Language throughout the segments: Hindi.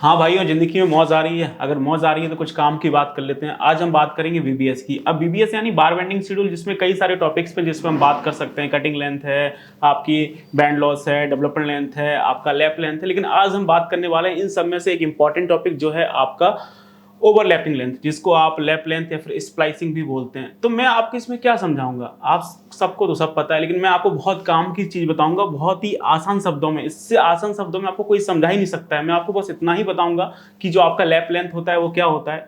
हाँ भाइयों, जिंदगी में मौज आ रही है। अगर मौज आ रही है तो कुछ काम की बात कर लेते हैं। आज हम बात करेंगे वीबीएस की। अब वीबीएस यानी बार बेंडिंग शेड्यूल, जिसमें कई सारे टॉपिक्स पे जिसमें हम बात कर सकते हैं। कटिंग लेंथ है, आपकी बैंड लॉस है, डेवलपमेंट लेंथ है, आपका लैप लेंथ है। लेकिन आज हम बात करने वाले हैं इन सब में से एक इंपॉर्टेंट टॉपिक, जो है आपका ओवरलैपिंग लेंथ, जिसको आप लैप लेंथ या फिर स्प्लाइसिंग भी बोलते हैं। तो मैं आपको इसमें क्या समझाऊंगा, आप सबको तो सब पता है, लेकिन मैं आपको बहुत काम की चीज बताऊंगा, बहुत ही आसान शब्दों में। इससे आसान शब्दों में आपको कोई समझा ही नहीं सकता है। मैं आपको बस इतना ही बताऊंगा कि जो आपका लैप लेंथ होता है वो क्या होता है,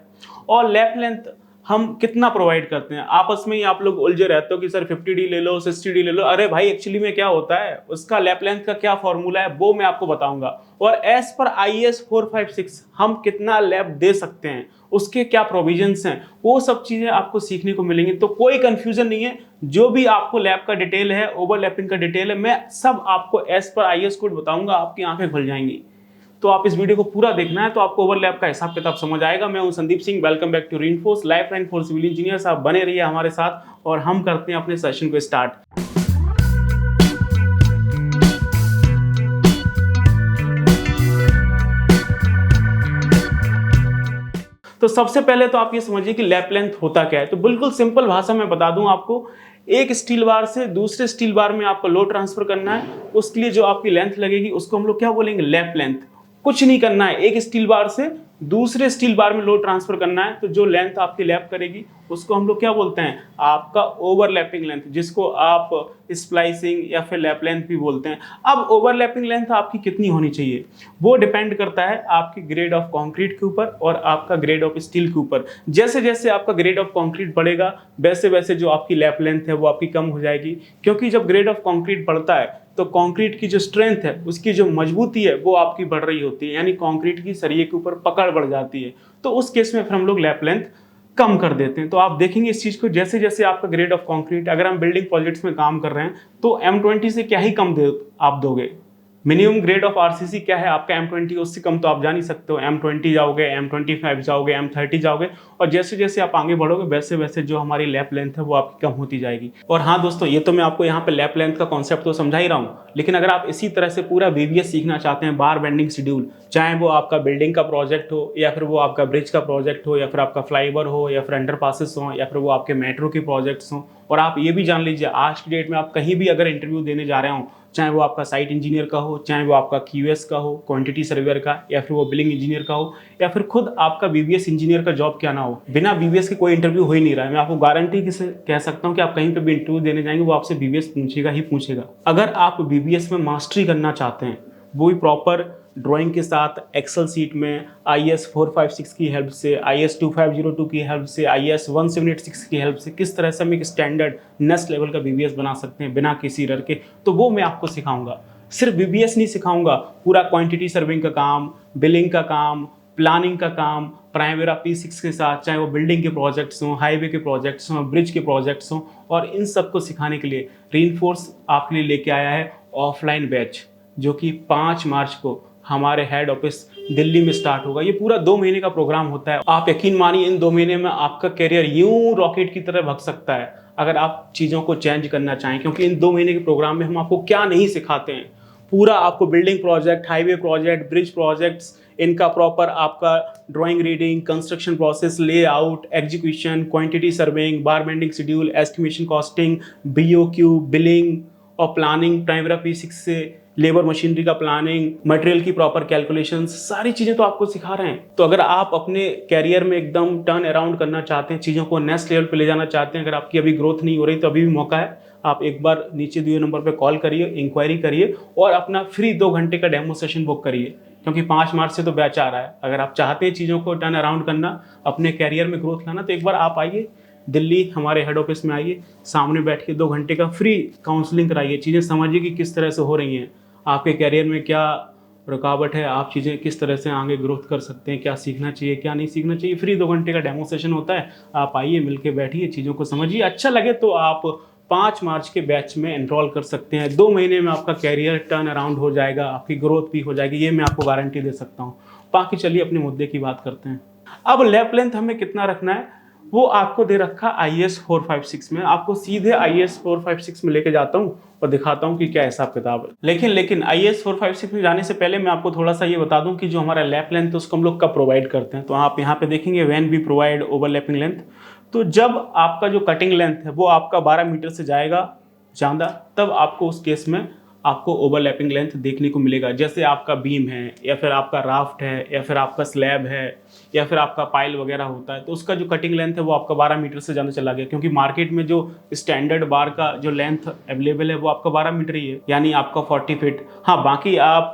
और लैप लेंथ हम कितना प्रोवाइड करते हैं। आपस में ही आप लोग उलझे रहते हो कि सर 50D ले लो, 60D ले लो। अरे भाई, एक्चुअली में क्या होता है, उसका लैप लेंथ का क्या फॉर्मूला है वो मैं आपको बताऊंगा। और एज पर IAS 456 हम कितना लैप दे सकते हैं, उसके क्या प्रोविजंस हैं, वो सब चीजें आपको सीखने को मिलेंगी। तो कोई कंफ्यूजन नहीं है। जो भी आपको लैप का डिटेल है, ओवरलैपिंग का डिटेल है, मैं सब आपको एज पर IAS कोड बताऊंगा। आपकी आंखें खुल जाएंगी। तो आप इस वीडियो को पूरा देखना है, तो आपको ओवरलैप का हिसाब किताब समझ आएगा। मैं हूं Sandeep Singh, welcome back to reinforce lifeline for civil engineers. आप बने रहिए हमारे साथ और हम करते हैं अपने सेशन को स्टार्ट। तो सबसे पहले तो आप ये समझिए कि लैप लेंथ होता क्या है। तो बिल्कुल सिंपल भाषा में बता दूं आपको, एक स्टील बार से दूसरे स्टील बार में आपको लोड ट्रांसफर करना है। उसके लिए जो आपकी लेंथ लगेगी उसको हम लोग क्या बोलेंगे, लैप लेंथ। कुछ नहीं करना है, एक स्टील बार से दूसरे स्टील बार में लोड ट्रांसफर करना है। तो जो लेंथ आपकी लैप करेगी उसको हम लोग क्या बोलते हैं, आपका ओवरलैपिंग लेंथ, जिसको आप स्प्लाइसिंग या फिर लैप लेंथ भी बोलते हैं। अब ओवरलैपिंग लेंथ आपकी कितनी होनी चाहिए वो डिपेंड करता है आपकी ग्रेड ऑफ कंक्रीट के ऊपर और आपका ग्रेड ऑफ स्टील के ऊपर। जैसे जैसे आपका ग्रेड ऑफ कंक्रीट बढ़ेगा, वैसे वैसे जो आपकी लैप लेंथ है वो आपकी कम हो जाएगी। क्योंकि जब ग्रेड ऑफ कंक्रीट बढ़ता है तो कंक्रीट की जो स्ट्रेंथ है, उसकी जो मजबूती है वो आपकी बढ़ रही होती है, यानी कंक्रीट की सरिये के ऊपर पकड़ बढ़ जाती है। तो उस केस में फिर हम लोग लैप लेंथ कम कर देते हैं। तो आप देखेंगे इस चीज को, जैसे जैसे आपका ग्रेड ऑफ कंक्रीट, अगर हम बिल्डिंग प्रोजेक्ट्स में काम कर रहे हैं तो M20 से क्या ही कम दे आप दोगे। मिनिमम ग्रेड ऑफ RCC क्या है आपका, M20, उससे कम तो आप जा नहीं सकते हो। M20 जाओगे, M25 जाओगे, M30 जाओगे, और जैसे जैसे आप आगे बढ़ोगे वैसे वैसे जो हमारी लैप लेंथ है वो आपकी कम होती जाएगी। और हाँ दोस्तों, ये तो मैं आपको यहाँ पे लैप लेंथ का कॉन्सेप्ट तो समझा ही रहा हूँ, लेकिन अगर आप इसी तरह से पूरा VBS सीखना चाहते हैं, बार बेंडिंग शेड्यूल, चाहे वो आपका बिल्डिंग का प्रोजेक्ट हो, या फिर वो आपका ब्रिज का प्रोजेक्ट हो, या फिर आपका फ्लाईओवर हो, या फिर अंडर पासेस हो, या फिर वो आपके मेट्रो के प्रोजेक्ट्स हों। और आप ये भी जान लीजिए, आज की डेट में आप कहीं भी अगर इंटरव्यू देने जा रहे हो, चाहे वो आपका साइट इंजीनियर का हो, चाहे वो आपका QS का हो, क्वांटिटी सर्वेयर का, या फिर वो बिलिंग इंजीनियर का हो, या फिर खुद आपका VBS इंजीनियर का जॉब क्या ना हो, बिना VBS के कोई इंटरव्यू हो ही नहीं रहा है। मैं आपको गारंटी से कह सकता हूं कि आप कहीं पे भी इंटरव्यू देने जाएंगे वो आपसे VBS पूछेगा ही पूछेगा। अगर आप VBS में मास्टरी करना चाहते हैं, वो भी प्रॉपर ड्राइंग के साथ, एक्सेल सीट में IAS 456 की हेल्प से, IAS 2502 की हेल्प से, IAS 1786 की हेल्प से किस तरह से हम एक स्टैंडर्ड नेक्स्ट लेवल का VBS बना सकते हैं बिना किसी एरर के, तो वो मैं आपको सिखाऊंगा। सिर्फ VBS नहीं सिखाऊंगा, पूरा क्वांटिटी सर्विंग का काम, बिलिंग का काम, प्लानिंग का काम, प्राइमेरा P6 के साथ, चाहे वो बिल्डिंग के प्रोजेक्ट्स हों, हाईवे के प्रोजेक्ट्स हों, ब्रिज के प्रोजेक्ट्स हों। और इन सबको सिखाने के लिए रेनफोर्स आपके लिए लेके आया है ऑफलाइन बैच, जो कि 5 मार्च को हमारे हेड ऑफिस दिल्ली में स्टार्ट होगा। ये पूरा 2 महीने का प्रोग्राम होता है। आप यकीन मानिए, इन 2 महीने में आपका करियर यूं रॉकेट की तरह भग सकता है अगर आप चीज़ों को चेंज करना चाहें। क्योंकि इन 2 महीने के प्रोग्राम में हम आपको क्या नहीं सिखाते हैं, पूरा आपको building project, highway project, bridge projects, इनका प्रॉपर आपका drawing reading, construction process, layout, execution, quantity surveying, बार bending schedule, estimation costing, BOQ, billing और प्लानिंग, प्राइमेरा P6 से लेबर मशीनरी का प्लानिंग, मटेरियल की प्रॉपर कैलकुलेशंस, सारी चीज़ें तो आपको सिखा रहे हैं। तो अगर आप अपने कैरियर में एकदम टर्न अराउंड करना चाहते हैं, चीज़ों को नेक्स्ट लेवल पे ले जाना चाहते हैं, अगर आपकी अभी ग्रोथ नहीं हो रही तो अभी भी मौका है। आप एक बार नीचे दिए नंबर पे कॉल करिए, इंक्वायरी करिए और अपना फ्री 2 घंटे का डेमो सेशन बुक करिए। क्योंकि 5 मार्च से तो बैच आ रहा है। अगर आप चाहते हैं चीज़ों को टर्न अराउंड करना, अपने कैरियर में ग्रोथ लाना, तो एक बार आप आइए दिल्ली, हमारे हेड ऑफिस में आइए, सामने बैठ के 2 घंटे का फ्री काउंसलिंग कराइए, चीज़ें समझिए कि किस तरह से हो रही हैं, आपके कैरियर में क्या रुकावट है, आप चीज़ें किस तरह से आगे ग्रोथ कर सकते हैं, क्या सीखना चाहिए, क्या नहीं सीखना चाहिए। फ्री 2 घंटे का डेमो सेशन होता है। आप आइए, मिलके बैठिए, चीज़ों को समझिए। अच्छा लगे तो आप 5 मार्च के बैच में एनरोल कर सकते हैं। 2 महीने में आपका कैरियर टर्न अराउंड हो जाएगा, आपकी ग्रोथ भी हो जाएगी, ये मैं आपको गारंटी दे सकता हूँ। बाकी चलिए अपने मुद्दे की बात करते हैं। अब लैप लेंथ हमें कितना रखना है वो आपको दे रखा IS 456 में। आपको सीधे IS 456 में लेके जाता हूँ और दिखाता हूँ कि क्या हिसाब किताब है। लेकिन IS 456 में जाने से पहले मैं आपको थोड़ा सा ये बता दूं कि जो हमारा लैप लेंथ है उसको हम लोग कब प्रोवाइड करते हैं। तो आप यहाँ पे देखेंगे when we provide overlapping length, तो जब आपका जो कटिंग लेंथ है वो आपका 12 मीटर से जाएगा ज़्यादा, तब आपको उस केस में आपको ओवरलैपिंग लेंथ देखने को मिलेगा। जैसे आपका बीम है या फिर आपका राफ्ट है या फिर आपका स्लैब है या फिर आपका पाइल वगैरह होता है, तो उसका जो कटिंग लेंथ है वो आपका 12 मीटर से ज़्यादा चला गया, क्योंकि मार्केट में जो स्टैंडर्ड बार का जो लेंथ अवेलेबल है वो आपका 12 मीटर ही है, यानी आपका 40 फीट। हाँ, बाकी आप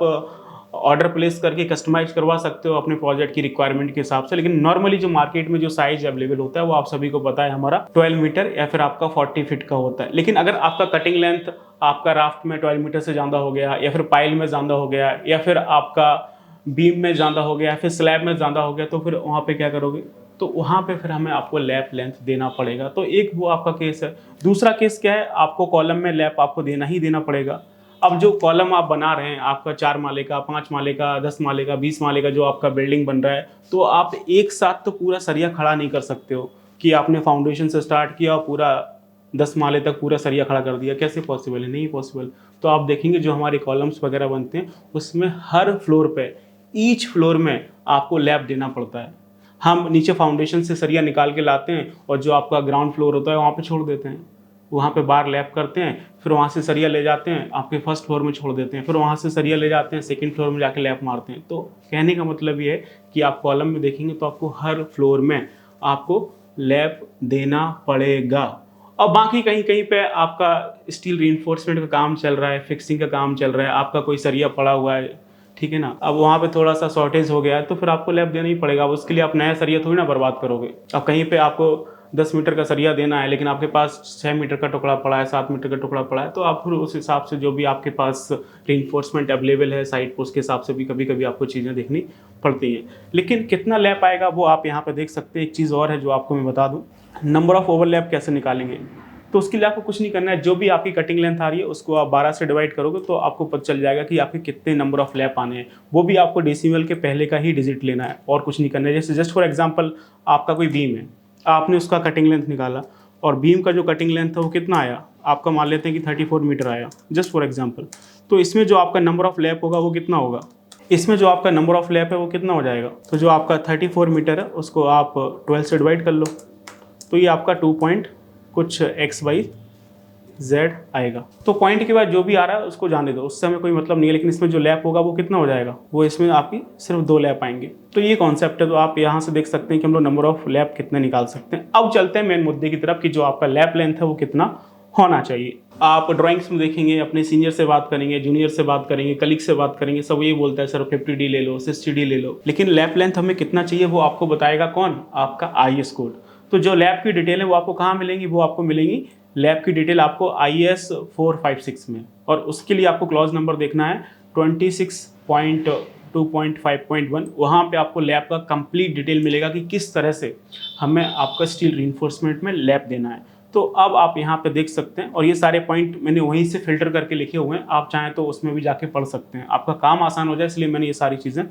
ऑर्डर प्लेस करके कस्टमाइज करवा सकते हो अपने प्रोजेक्ट की रिक्वायरमेंट के हिसाब से, लेकिन नॉर्मली जो मार्केट में जो साइज अवेलेबल होता है वो आप सभी को पता है हमारा 12 मीटर या फिर आपका 40 फीट का होता है। लेकिन अगर आपका कटिंग लेंथ आपका राफ्ट में 12 मीटर से ज़्यादा हो गया या फिर पाइल में ज़्यादा हो गया या फिर आपका बीम में ज़्यादा हो गया फिर स्लैब में ज़्यादा हो गया, तो फिर वहाँ पे क्या करोगे, तो वहाँ पे फिर हमें आपको लैप लेंथ देना पड़ेगा। तो एक वो आपका केस है। दूसरा केस क्या है, आपको कॉलम में लैप आपको देना ही देना पड़ेगा। अब जो कॉलम आप बना रहे हैं, आपका 4 माले का, 5 माले का, 10 माले का, 20 माले का जो आपका बिल्डिंग बन रहा है, तो आप एक साथ तो पूरा सरिया खड़ा नहीं कर सकते हो कि आपने फाउंडेशन से स्टार्ट किया और पूरा 10 माले तक पूरा सरिया खड़ा कर दिया। कैसे पॉसिबल है? नहीं पॉसिबल। तो आप देखेंगे जो हमारे कॉलम्स वगैरह बनते हैं उसमें हर फ्लोर पे, ईच फ्लोर में आपको लैप देना पड़ता है। हम नीचे फाउंडेशन से सरिया निकाल के लाते हैं और जो आपका ग्राउंड फ्लोर होता है वहाँ पे छोड़ देते हैं, वहाँ पे बार लैप करते हैं, फिर वहाँ से सरिया ले जाते हैं आपके फर्स्ट फ्लोर में छोड़ देते हैं, फिर वहाँ से सरिया ले जाते हैं सेकंड फ्लोर में जाके लैप मारते हैं। तो कहने का मतलब ये है कि आप कॉलम में देखेंगे तो आपको हर फ्लोर में आपको लैप देना पड़ेगा। और बाकी कहीं कहीं पे आपका स्टील रीइंफोर्समेंट का काम चल रहा है, फिक्सिंग का काम चल रहा है, आपका कोई सरिया पड़ा हुआ है, ठीक है ना, अब वहाँ पे थोड़ा सा शॉर्टेज हो गया है तो फिर आपको लैप देना ही पड़ेगा। अब उसके लिए आप नया सरिया थोड़ी ना बर्बाद करोगे। अब कहीं पे आपको 10 मीटर का सरिया देना है लेकिन आपके पास 6 मीटर का टुकड़ा पड़ा है, 7 मीटर का टुकड़ा पड़ा है, तो आप फिर उस हिसाब से जो भी आपके पास रीइंफोर्समेंट अवेलेबल है साइड पर, उसके हिसाब से भी कभी कभी आपको चीज़ें देखनी पड़ती हैं। लेकिन कितना लैप आएगा वो आप यहाँ पर देख सकते हैं। एक चीज़ और है जो आपको मैं बता दूँ, नंबर ऑफ ओवरलैप कैसे निकालेंगे। तो उसके लिए आपको कुछ नहीं करना है, जो भी आपकी कटिंग लेंथ आ रही है उसको आप 12 से डिवाइड करोगे तो आपको पता चल जाएगा कि आपके कितने नंबर ऑफ लैप आने हैं। वो भी आपको डेसिमल के पहले का ही डिजिट लेना है और कुछ नहीं करना है। जैसे जस्ट फॉर एग्जांपल आपका कोई बीम है, आपने उसका कटिंग लेंथ निकाला और बीम का जो कटिंग लेंथ है वो कितना आया, आपका मान लेते हैं कि 34 मीटर आया जस्ट फॉर एग्जाम्पल। तो इसमें जो आपका नंबर ऑफ लैप होगा वो कितना होगा, इसमें जो आपका नंबर ऑफ लैप है वो कितना हो जाएगा। तो जो आपका 34 मीटर है उसको आप 12 से डिवाइड कर लो, तो ये आपका 2 पॉइंट कुछ XY Z आएगा। तो पॉइंट के बाद जो भी आ रहा है उसको जाने दो, उससे हमें कोई मतलब नहीं है। लेकिन इसमें जो लैप होगा वो कितना हो जाएगा, वो इसमें आपकी सिर्फ 2 लैप आएंगे। तो ये कॉन्सेप्ट है। तो आप यहाँ से देख सकते हैं कि हम लोग नंबर ऑफ लैप कितने निकाल सकते हैं। अब चलते हैं मेन मुद्दे की तरफ कि जो आपका लैप लेंथ है वो कितना होना चाहिए। आप ड्राइंग्स में देखेंगे, अपने सीनियर से बात करेंगे, जूनियर से बात करेंगे, कलीग से बात करेंगे, सब ये बोलता है सर 50D ले लो, 60D ले लो। लेकिन लैप लेंथ हमें कितना चाहिए वो आपको बताएगा कौन, आपका IS कोड। तो जो लैब की डिटेल है वो आपको कहाँ मिलेंगी, वो आपको मिलेंगी लैब की डिटेल आपको IS 456 में। और उसके लिए आपको क्लॉज नंबर देखना है 26.2.5.1। वहाँ पे आपको लैब का कंप्लीट डिटेल मिलेगा कि किस तरह से हमें आपका स्टील रीइंफोर्समेंट में लैब देना है। तो अब आप यहाँ पे देख सकते हैं और ये सारे पॉइंट मैंने वहीं से फिल्टर करके लिखे हुए हैं, आप चाहें तो उसमें भी जाके पढ़ सकते हैं, आपका काम आसान हो जाए इसलिए मैंने ये सारी चीज़ें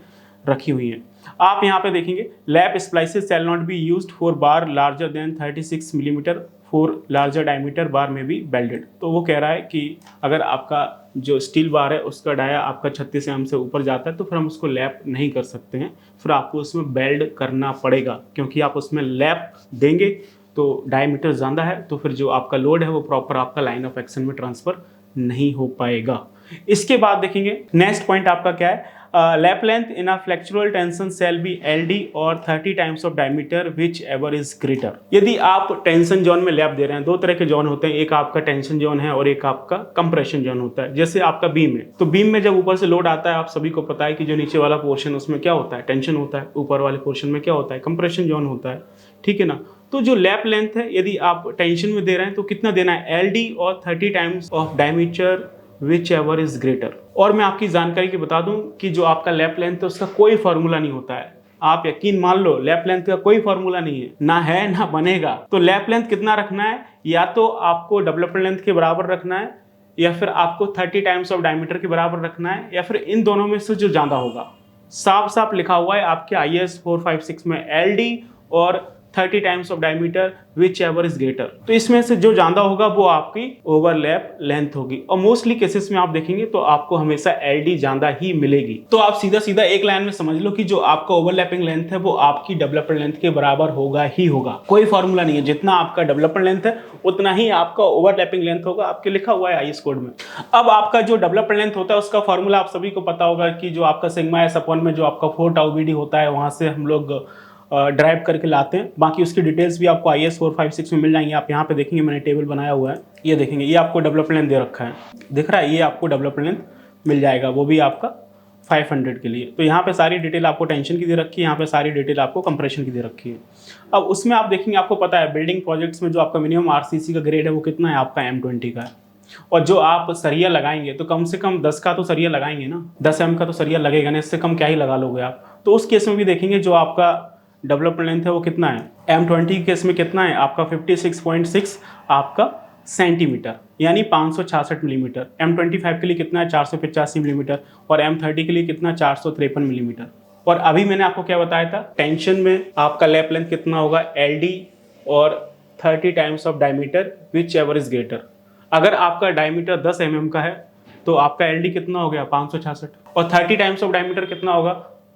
रखी हुई है। आप यहाँ पे देखेंगे lap splices shall not be used for bar larger than 36 millimetre for larger diameter bar may be बेल्डेड। तो वो कह रहा है कि अगर आपका जो स्टील बार है उसका डाया आपका 36 mm से ऊपर जाता है तो फिर हम उसको लैप नहीं कर सकते हैं, फिर आपको उसमें बेल्ड करना पड़ेगा, क्योंकि आप उसमें लैप देंगे तो डायमीटर ज़्यादा है तो फिर जो आपका लोड है वो प्रॉपर आपका लाइन ऑफ एक्शन में ट्रांसफर नहीं हो पाएगा। इसके बाद देखेंगे नेक्स्ट पॉइंट आपका क्या है, lap length in a flexural tension shall be LD और 30 times of diameter whichever is greater. यदि आप टेंशन जोन में लैप दे रहे हैं, 2 तरह के जोन होते हैं, एक आपका टेंशन जोन है और एक आपका कंप्रेशन जोन होता है। जैसे आपका बीम है तो बीम में जब ऊपर से लोड आता है, आप सभी को पता है कि जो नीचे वाला पोर्शन उसमें क्या होता है, टेंशन होता है, ऊपर वाले पोर्शन में क्या होता है, कंप्रेशन जोन होता है, ठीक है ना। तो जो लैप लेंथ है यदि आप टेंशन में दे रहे हैं तो कितना देना है, LD और 30 times of diameter whichever is greater. और मैं आपकी जानकारी की बता दूं कि जो आपका लैप लेंथ है उसका कोई फार्मूला नहीं होता है, आप यकीन मान लो लैप लेंथ का कोई फार्मूला नहीं है, ना है ना बनेगा। तो लैप लेंथ कितना रखना है, या तो आपको डेवलपमेंट लेंथ के बराबर रखना है या फिर आपको 30 टाइम्स ऑफ डायमीटर के बराबर रखना है या फिर इन दोनों में से जो ज़्यादा होगा। साफ साफ लिखा हुआ है आपके IS 456 में LD और 30 times of diameter whichever is greater. तो इसमें से जो ज्यादा होगा वो आपकी ओवरलैप लेंथ होगी, और मोस्टली केसेस में आप देखेंगे तो आपको हमेशा एलडी ज्यादा ही मिलेगी। तो आप सीधा सीधा एक लाइन में समझ लो कि जो आपका ओवरलैपिंग लेंथ है वो आपकी डेवलपर लेंथ के बराबर होगा ही होगा। कोई फॉर्मूला नहीं है, जितना आपका डेवलपर लेंथ है उतना ही आपका ओवरलैपिंग लेंथ होगा, आपके लिखा हुआ है आईएस कोड में। अब आपका जो डेवलपर लेंथ होता है उसका फॉर्मूला आप सभी को पता होगा कि जो आपका सिग्मा एस अपॉन में जो आपका 4 टाउ बीडी होता है वहां से हम लोग ड्राइव करके लाते हैं। बाकी उसकी डिटेल्स भी आपको IS 456 में मिल जाएंगी। आप यहाँ पे देखेंगे मैंने टेबल बनाया हुआ है, ये देखेंगे, ये आपको डेवलपर लेंथ दे रखा है, दिख रहा है, ये आपको डेवलपर लेंथ मिल जाएगा, वो भी आपका 500 के लिए। तो यहाँ पे सारी डिटेल आपको टेंशन की दे रखी है, यहाँ पे सारी डिटेल आपको कंप्रेशन की दे रखी है। अब उसमें आप देखेंगे, आपको पता है बिल्डिंग प्रोजेक्ट्स में जो आपका मिनिमम RCC का ग्रेड है वो कितना है, आपका M20 का है। और जो आप सरिया लगाएंगे तो कम से कम 10 का तो सरिया लगाएंगे ना, 10 M का तो सरिया लगेगा ना, इससे कम क्या ही लगा लोगे आप। तो उस केस में भी देखेंगे जो आपका डेवलपर लेंथ है वो कितना है, M20 के केस में कितना है आपका 56.6 आपका सेंटीमीटर, यानी 566 मिलीमीटर। M25 के लिए कितना है 485 मिलीमीटर, और M30 के लिए कितना 453 मिलीमीटर। और अभी मैंने आपको क्या बताया था, टेंशन में आपका लैप लेंथ कितना होगा, LD और 30 times of diameter whichever is greater. अगर आपका डायमीटर 10 mm का है तो आपका LD कितना हो गया 566, और 30 टाइम्स ऑफ डायमीटर कितना होगा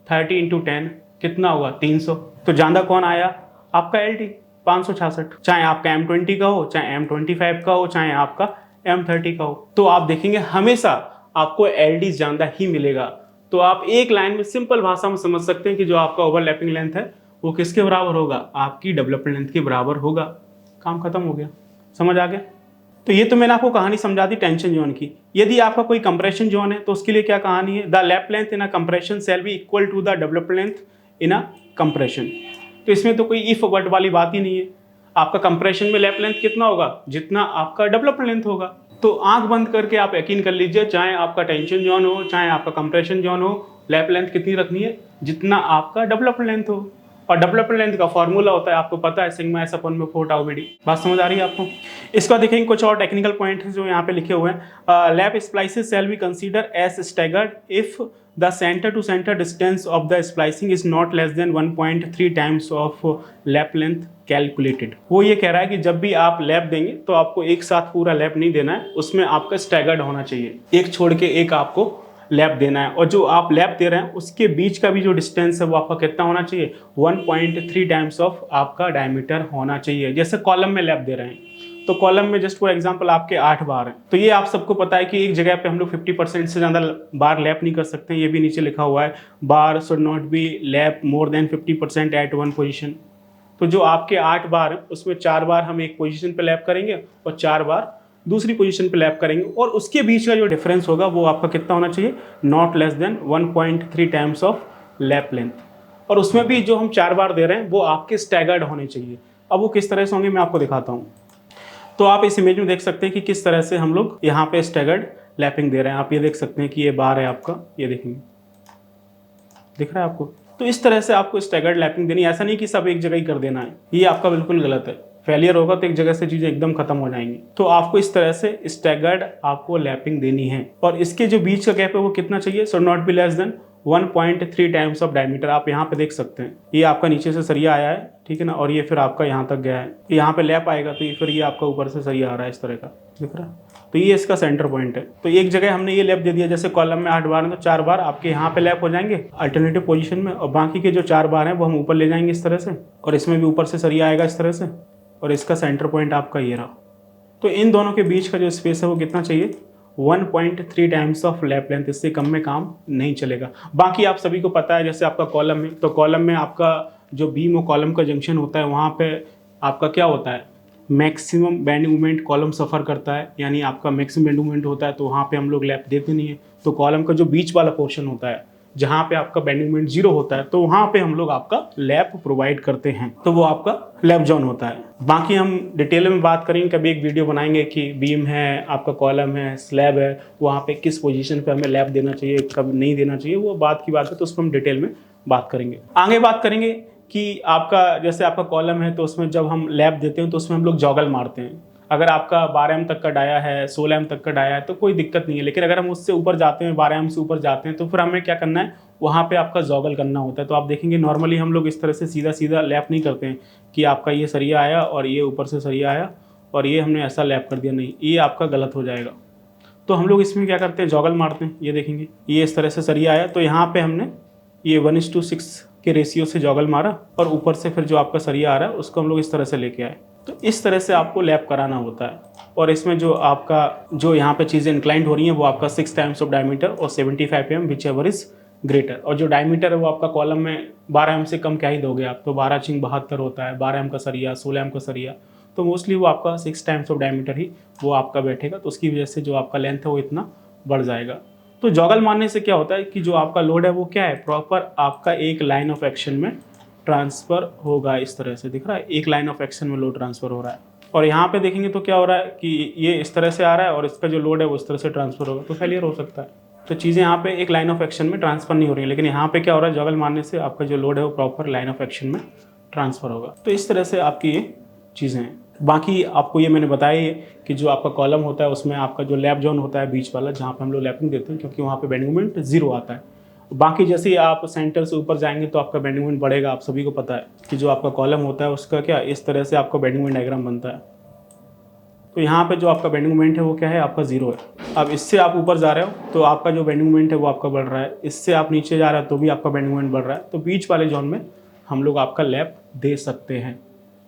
30 × 10 कितना होगा 300। तो ज्यादा कौन आया, आपका LD 566, चाहे आपका M20 का हो, चाहे M25 का हो, चाहे आपका M30 का हो। तो आप देखेंगे हमेशा आपको LD ज्यादा ही मिलेगा। तो आप एक लाइन में सिंपल भाषा में समझ सकते हैं कि जो आपका ओवरलैपिंग लेंथ है वो किसके बराबर होगा, आपकी डेवलपमेंट लेंथ के बराबर होगा। काम खत्म हो गया, समझ आ गया। तो ये तो मैंने आपको कहानी समझा दी टेंशन जोन की। यदि आपका कोई कंप्रेशन जोन है तो उसके लिए क्या कहानी है, the lap length in a compression shall be equal to the development length in a compression. तो इसमें तो कोई इफ बट वाली बात ही नहीं है। आपका कंप्रेशन में लैप लेंथ कितना होगा, जितना आपका डेवलपमेंट लेंथ होगा। तो आंख बंद करके आप यकीन कर लीजिए, चाहे आपका टेंशन जोन हो, चाहे आपका कंप्रेशन जोन हो, लैप लेंथ कितनी रखनी है, जितना आपका डेवलपमेंट लेंथ हो। और डेवलपमेंट लेंथ का फॉर्मूला होता है, आपको पता है, सिग्मा एस अपॉन में 4 टाउ बीडी। बात समझ आ रही है आपको। इसका देखेंगे कुछ और टेक्निकल पॉइंट है जो यहाँ पे लिखे हुए हैं। Lap splices shall be consider as staggered if the centre to centre distance of the splicing is not less than 1.3 times of lap length calculated. वो ये कह रहा है कि जब भी आप लैप देंगे तो आपको एक साथ पूरा लैप नहीं देना है, उसमें आपका स्टैगर्ड होना चाहिए, एक छोड़ के एक आपको लैप देना है। और जो आप लैप दे रहे हैं उसके बीच का भी जो डिस्टेंस है वो आपका कितना होना चाहिए, 1.3 टाइम्स ऑफ आपका डायमीटर होना चाहिए। जैसे कॉलम में लैप दे रहे हैं तो कॉलम में जस्ट फॉर एग्जांपल आपके 8 बार हैं, तो ये आप सबको पता है कि एक जगह पे हम लोग 50% से ज़्यादा बार लैप नहीं कर सकते हैं। ये भी नीचे लिखा हुआ है, bar should not be lap more than 50% at one position. तो जो आपके 8 बार हैं उसमें 4 बार हम एक पोजीशन पे लैप करेंगे और 4 बार दूसरी पोजीशन पे लैप करेंगे, और उसके बीच का जो डिफरेंस होगा वो आपका कितना होना चाहिए, not less than 1.3 times of lap length. और उसमें भी जो हम 4 बार दे रहे हैं वो आपके स्टैगर्ड होने चाहिए। अब वो किस तरह से होंगे मैं आपको दिखाता हूँ। तो आप इस इमेज में देख सकते हैं कि किस तरह से हम लोग यहाँ पे स्टैगर्ड लैपिंग दे रहे हैं। आप ये देख सकते हैं कि ये बार है आपका, ये देखेंगे, दिख रहा है आपको। तो इस तरह से आपको स्टैगर्ड लैपिंग देनी है, ऐसा नहीं कि सब एक जगह ही कर देना है, ये आपका बिल्कुल गलत है। फेलियर होगा तो एक जगह से चीजें एकदम खत्म हो जाएंगी। तो आपको इस तरह से स्टैगर्ड आपको लैपिंग देनी है, और इसके जो बीच का गैप है वो कितना चाहिए, so not be less than 1.3 times of diameter. आप यहाँ पे देख सकते हैं, ये आपका नीचे से सरिया आया है, ठीक है ना, और ये फिर आपका यहाँ तक गया है, यहाँ पे लैप आएगा तो ये फिर ये आपका ऊपर से सरिया आ रहा है इस तरह का, दिख रहा है। तो ये इसका सेंटर पॉइंट है। तो एक जगह हमने ये लैप दे दिया, जैसे कॉलम में 8 बार है तो 4 बार आपके यहाँ पे लैप हो जाएंगे अल्टरनेटिव पोजीशन में, और बाकी के जो 4 बार हैं वो हम ऊपर ले जाएंगे इस तरह से, और इसमें भी ऊपर से सरिया आएगा इस तरह से, और इसका सेंटर पॉइंट आपका ये रहा। तो इन दोनों के बीच का जो स्पेस है वो कितना चाहिए, 1.3 टाइम्स ऑफ लैप लेंथ। इससे कम में काम नहीं चलेगा। बाकी आप सभी को पता है, जैसे आपका कॉलम है तो कॉलम में आपका जो बीम और कॉलम का जंक्शन होता है वहाँ पे आपका क्या होता है, मैक्सिमम बेंड मूवमेंट कॉलम सफ़र करता है, यानी आपका मैक्सिमम बेंड मूवमेंट होता है, तो वहाँ पे हम लोग लैप देते नहीं है। तो कॉलम का जो बीच वाला पोर्शन होता है जहाँ पे आपका बेंडिंग मोमेंट 0 होता है, तो वहाँ पे हम लोग आपका लैप प्रोवाइड करते हैं, तो वो आपका लैप जोन होता है। बाकी हम डिटेल में बात करेंगे, कभी एक वीडियो बनाएंगे कि बीम है, आपका कॉलम है, स्लैब है, वहाँ पे किस पोजीशन पे हमें लैप देना चाहिए, कब नहीं देना चाहिए, वो बात की बात है, तो उस पर हम डिटेल में बात करेंगे। आगे बात करेंगे कि आपका जैसे आपका कॉलम है तो उसमें जब हम लैप देते हैं तो उसमें हम लोग जॉगल मारते हैं। अगर आपका 12 एम तक का डाया है, 16 एम तक का डाया है तो कोई दिक्कत नहीं है, लेकिन अगर हम उससे ऊपर जाते हैं, 12 एम से ऊपर जाते हैं, तो फिर हमें क्या करना है, वहाँ पे आपका जॉगल करना होता है। तो आप देखेंगे नॉर्मली हम लोग इस तरह से सीधा सीधा लैप नहीं करते हैं कि आपका ये सरिया आया और ये ऊपर से सरिया आया और ये हमने ऐसा लैप कर दिया, नहीं, ये आपका गलत हो जाएगा। तो हम लोग इसमें क्या करते हैं, जॉगल मारते हैं। ये देखेंगे ये इस तरह से सरिया आया, तो यहाँ पे हमने ये 1:6 के रेशियो से जॉगल मारा और ऊपर से फिर जो आपका सरिया आ रहा है उसको हम लोग इस तरह से लेके आए। तो इस तरह से आपको लैप कराना होता है। और इसमें जो आपका जो यहाँ पे चीज़ें इंक्लाइंड हो रही हैं वो आपका 6 टाइम्स ऑफ डायमीटर और 75 mm which ever is greater. और जो डायमीटर है वो आपका कॉलम में 12 एम से कम क्या ही दोगे आप, तो 12×72 होता है, 12 एम का सरिया, 16 एम का सरिया, तो मोस्टली वो आपका 6 टाइम्स ऑफ डायमीटर ही वो आपका बैठेगा। तो उसकी वजह से जो आपका लेंथ है वो इतना बढ़ जाएगा। तो जॉगल मारने से क्या होता है कि जो आपका लोड है वो क्या है, प्रॉपर आपका एक लाइन ऑफ एक्शन में ट्रांसफ़र होगा। इस तरह से दिख रहा है, एक लाइन ऑफ एक्शन में लोड ट्रांसफ़र हो रहा है। और यहाँ पे देखेंगे तो क्या हो रहा है कि ये इस तरह से आ रहा है और इसका जो लोड है वो इस तरह से ट्रांसफ़र होगा, तो फेलियर हो सकता है। तो चीज़ें यहाँ पे एक लाइन ऑफ एक्शन में ट्रांसफ़र नहीं हो रही है, लेकिन यहाँ पे क्या हो रहा है, जॉगल मारने से आपका जो लोड है वो प्रॉपर लाइन ऑफ एक्शन में ट्रांसफ़र होगा। तो इस तरह से आपकी ये चीज़ें हैं। बाकी आपको ये मैंने बताया है कि जो आपका कॉलम होता है उसमें आपका जो लैप जोन होता है बीच वाला, जहाँ पे हम लोग लैपिंग देते हैं, क्योंकि वहाँ पे बेंडिंग मोमेंट 0 आता है। बाकी जैसे ही आप सेंटर से ऊपर जाएंगे तो आपका बेंडिंग मोमेंट बढ़ेगा। आप सभी को पता है कि जो आपका कॉलम होता है उसका क्या इस तरह से आपका बेंडिंग मोमेंट डायग्राम बनता है। तो यहाँ पे जो आपका बेंडिंग मोमेंट है वो क्या है, आपका 0 है। अब इससे आप ऊपर जा रहे हो तो आपका जो बेंडिंग मोमेंट है वो आपका बढ़ रहा है, इससे आप नीचे जा रहे हो तो भी आपका बेंडिंग मोमेंट बढ़ रहा है। तो बीच वाले जोन में हम लोग आपका लैप दे सकते हैं।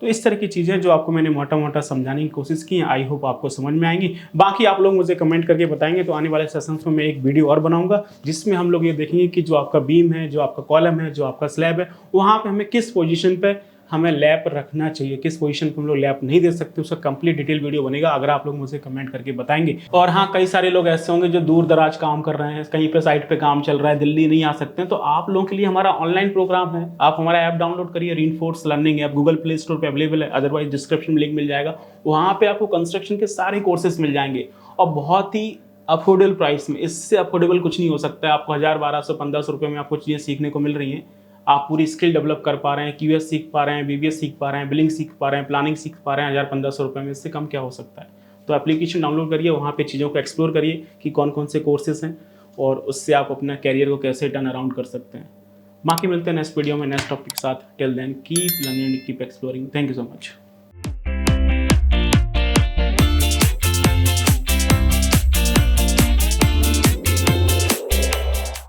तो इस तरह की चीज़ें जो आपको मैंने मोटा मोटा समझाने की कोशिश की, आई होप आपको समझ में आएंगी। बाकी आप लोग मुझे कमेंट करके बताएंगे, तो आने वाले सेशंस में मैं एक वीडियो और बनाऊंगा जिसमें हम लोग ये देखेंगे कि जो आपका बीम है, जो आपका कॉलम है, जो आपका स्लैब है, वहाँ पे हमें किस पोजीशन पे हमें लैप रखना चाहिए, किस पोजीशन पे हम लोग लैप नहीं दे सकते, उसका कंप्लीट डिटेल वीडियो बनेगा अगर आप लोग मुझे कमेंट करके बताएंगे। और हाँ, कई सारे लोग ऐसे होंगे जो दूर दराज काम कर रहे हैं, कहीं पे साइट पे काम चल रहा है, दिल्ली नहीं आ सकते हैं, तो आप लोगों के लिए हमारा ऑनलाइन प्रोग्राम है। आप हमारा ऐप डाउनलोड करिए, reinforce learning app, Google play store पे अवेलेबल है, अदरवाइज डिस्क्रिप्शन में लिंक मिल जाएगा। वहाँ पे आपको कंस्ट्रक्शन के सारे कोर्सेज मिल जाएंगे और बहुत ही अफोर्डेबल प्राइस में। इससे अफोर्डेबल कुछ नहीं हो सकता है। आपको 1000, 1200, 1500 रुपये में आपको चीज़ें सीखने को मिल रही हैं। आप पूरी स्किल डेवलप कर पा रहे हैं, क्यूएस सीख पा रहे हैं, बीबीएस सीख पा रहे हैं, बिलिंग सीख पा रहे हैं, प्लानिंग सीख पा रहे हैं 1000-1500 रुपये में। इससे कम क्या हो सकता है। तो एप्लीकेशन डाउनलोड करिए, वहाँ पे चीज़ों को एक्सप्लोर करिए कि कौन कौन से कोर्सेज हैं और उससे आप अपना कैरियर को कैसे टर्न अराउंड कर सकते हैं। बाकी मिलते हैं नेक्स्ट वीडियो में नेक्स्ट टॉपिक के साथ। Till then keep learning, keep exploring. Thank you so much.